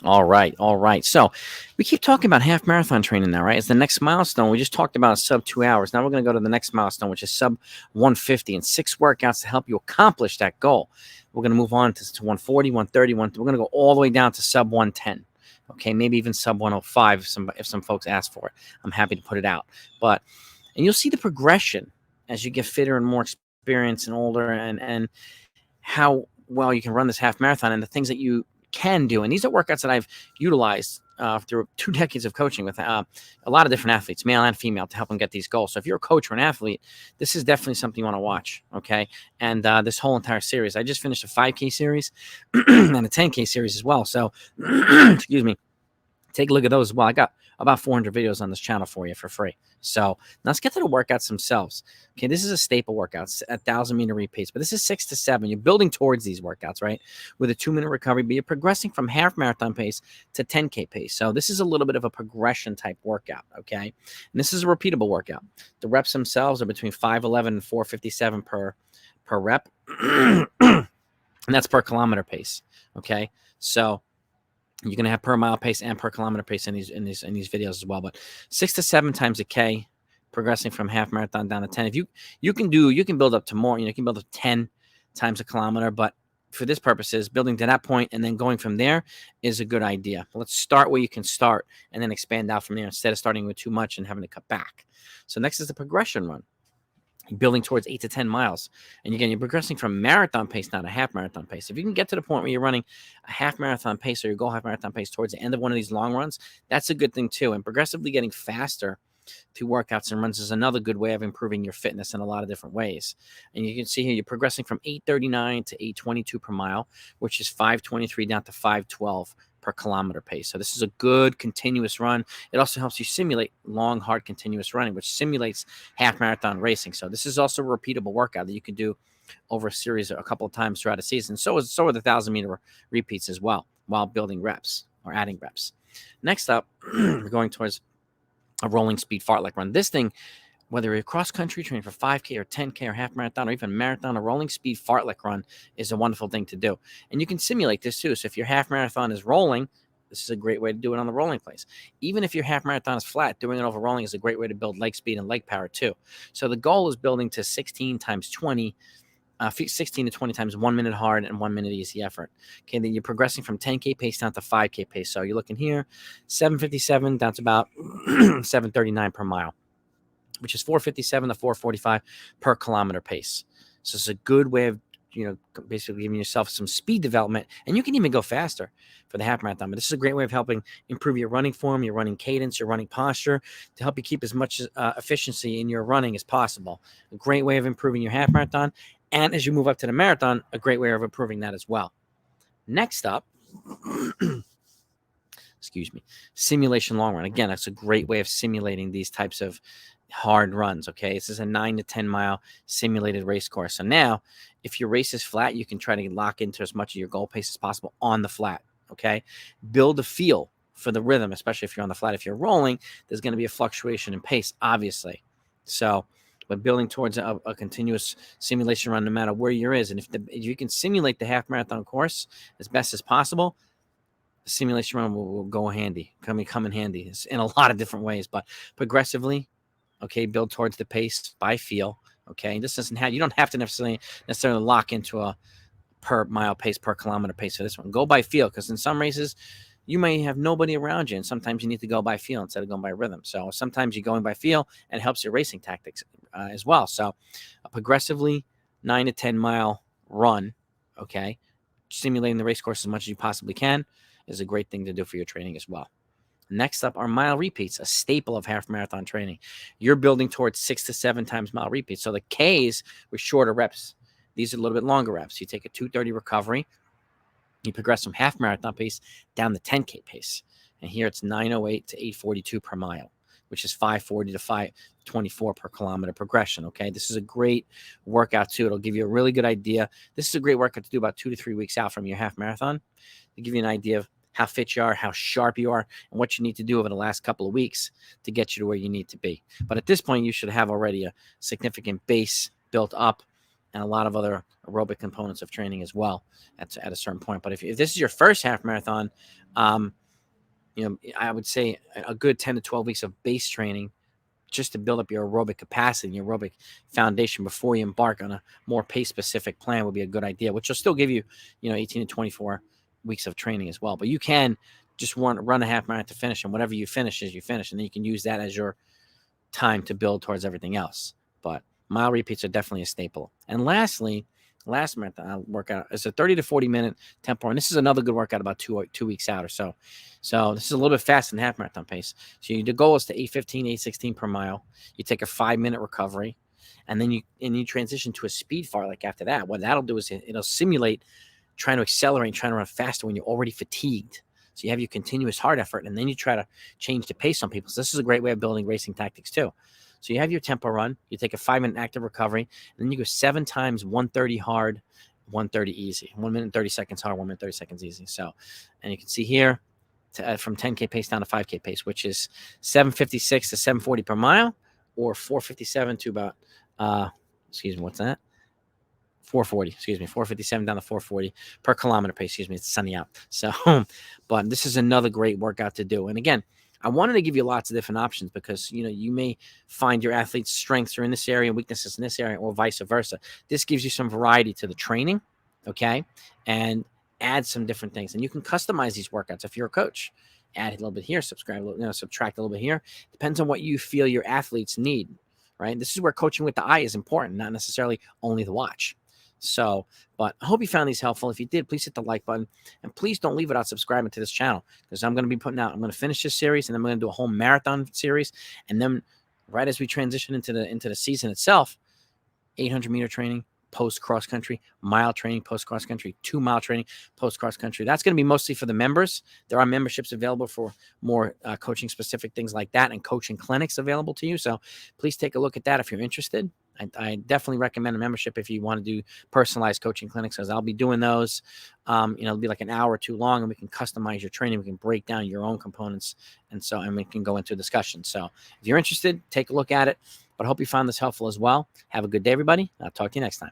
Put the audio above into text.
All right, all right. So we keep talking about half marathon training now, right? It's the next milestone. We just talked about sub 2 hours. Now we're going to go to the next milestone, which is sub 150 and 6 workouts to help you accomplish that goal. We're going to move on to 140, 130, we're going to go all the way down to sub 110. Okay, maybe even sub 105 if some folks ask for it. I'm happy to put it out. And you'll see the progression as you get fitter and more experienced and older, and how well you can run this half marathon and the things that you can do. And these are workouts that I've utilized through 2 decades of coaching with a lot of different athletes, male and female, to help them get these goals. So if you're a coach or an athlete, this is definitely something you want to watch. Okay. And this whole entire series, I just finished a 5K series and a 10K series as well. So excuse me, take a look at those as well. I got about 400 videos on this channel for you for free. So let's get to the workouts themselves. Okay, this is a staple workout, 1,000-meter repeats, but this is 6 to 7. You're building towards these workouts, right? With a 2-minute recovery, but you're progressing from half marathon pace to 10K pace. So this is a little bit of a progression type workout, okay? And this is a repeatable workout. The reps themselves are between 511 and 457 per rep, and that's per kilometer pace, okay? So you're going to have per mile pace and per kilometer pace in these videos as well. But 6 to 7 times a K, progressing from half marathon down to 10. If you can build up to more. You can build up 10 times a kilometer. But for this purposes, building to that point and then going from there is a good idea. But let's start where you can start and then expand out from there instead of starting with too much and having to cut back. So next is the progression run. Building towards 8 to 10 miles. And again, you're progressing from marathon pace, not a half marathon pace. If you can get to the point where you're running a half marathon pace or your goal half marathon pace towards the end of one of these long runs, that's a good thing too. And progressively getting faster through workouts and runs is another good way of improving your fitness in a lot of different ways. And you can see here, you're progressing from 839 to 822 per mile, which is 523 down to 512 per kilometer pace. So this is a good continuous run. It also helps you simulate long, hard, continuous running, which simulates half marathon racing. So this is also a repeatable workout that you can do over a series a couple of times throughout a season. So are the 1,000-meter repeats as well, while building reps or adding reps. Next up, we're going towards a rolling speed fartlek run. This thing, whether you're cross-country training for 5K or 10K or half marathon or even marathon, a rolling speed fartlek run is a wonderful thing to do. And you can simulate this too. So if your half marathon is rolling, this is a great way to do it on the rolling place. Even if your half marathon is flat, doing it over rolling is a great way to build leg speed and leg power too. So the goal is building to 16 times 20, 16 to 20 times 1 minute hard and 1 minute easy effort. Okay, then you're progressing from 10K pace down to 5K pace. So you're looking here, 757 down to about 739 per mile, which is 457 to 445 per kilometer pace. So it's a good way of, basically giving yourself some speed development, and you can even go faster for the half marathon. But this is a great way of helping improve your running form, your running cadence, your running posture, to help you keep as much efficiency in your running as possible. A great way of improving your half marathon. And as you move up to the marathon, a great way of improving that as well. Next up, excuse me, simulation long run. Again, that's a great way of simulating these types of hard runs. Okay, this is a 9 to 10 mile simulated race course. So now, if your race is flat, you can try to lock into as much of your goal pace as possible on the flat. Okay, build a feel for the rhythm, especially if you're on the flat. If you're rolling, there's going to be a fluctuation in pace, obviously. So, but building towards a continuous simulation run, no matter where you're is, and if you can simulate the half marathon course as best as possible, the simulation run will go handy, come in handy in a lot of different ways. But progressively, okay, build towards the pace by feel. Okay, this doesn't have, you don't have to necessarily lock into a per mile pace, per kilometer pace for this one. Go by feel, because in some races you may have nobody around you, and sometimes you need to go by feel instead of going by rhythm. So sometimes you're going by feel, and it helps your racing tactics as well. So a progressively 9 to 10 mile run, okay, simulating the race course as much as you possibly can, is a great thing to do for your training as well. Next up are mile repeats, a staple of half marathon training. You're building towards 6 to 7 times mile repeats. So the Ks were shorter reps. These are a little bit longer reps. You take a 230 recovery. You progress from half marathon pace down the 10K pace. And here it's 908 to 842 per mile, which is 540 to 524 per kilometer progression. Okay, this is a great workout too. It'll give you a really good idea. This is a great workout to do about 2 to 3 weeks out from your half marathon, to give you an idea of how fit you are, how sharp you are, and what you need to do over the last couple of weeks to get you to where you need to be. But at this point, you should have already a significant base built up and a lot of other aerobic components of training as well at a certain point. But if this is your first half marathon Um, I would say a good 10 to 12 weeks of base training just to build up your aerobic capacity, your aerobic foundation before you embark on a more pace-specific plan would be a good idea, which will still give you, 18 to 24 weeks of training as well. But you can just run a half marathon to finish, and whatever you finish is you finish, and then you can use that as your time to build towards everything else. But mile repeats are definitely a staple. And lastly, last marathon workout is a 30 to 40-minute tempo. And this is another good workout about 2 weeks out or so. So this is a little bit faster than half marathon pace. So the goal is to 8:15, 8:16 per mile. You take a 5-minute recovery, and then you transition to a speed fartlek after that. What that'll do is it'll simulate trying to accelerate and trying to run faster when you're already fatigued. So you have your continuous hard effort, and then you try to change the pace on people. So this is a great way of building racing tactics too. So you have your tempo run, you take a 5-minute active recovery, and then you go 7 times 130 hard, 130 easy. 1 minute and 30 seconds hard, 1 minute 30 seconds easy. So, and you can see here from 10K pace down to 5K pace, which is 756 to 740 per mile, or 457 to about, what's that? 457 down to 440 per kilometer pace. It's sunny out. So, but this is another great workout to do. And again, I wanted to give you lots of different options because, you may find your athlete's strengths are in this area and weaknesses in this area, or vice versa. This gives you some variety to the training, okay? And add some different things. And you can customize these workouts if you're a coach. Add a little bit here, subtract a little bit here. Depends on what you feel your athletes need, right? This is where coaching with the eye is important, not necessarily only the watch. So, but I hope you found these helpful. If you did, please hit the like button, and please don't leave without subscribing to this channel, because I'm going to be I'm going to finish this series, and then I'm going to do a whole marathon series. And then right as we transition into the season itself, 800-meter training, post cross country, mile training, post cross country, 2-mile training, post cross country. That's going to be mostly for the members. There are memberships available for more coaching specific things like that, and coaching clinics available to you. So please take a look at that if you're interested. I definitely recommend a membership if you want to do personalized coaching clinics, because I'll be doing those. It'll be like an hour or two long, and we can customize your training. We can break down your own components, and we can go into a discussion. So if you're interested, take a look at it. But I hope you found this helpful as well. Have a good day, everybody. I'll talk to you next time.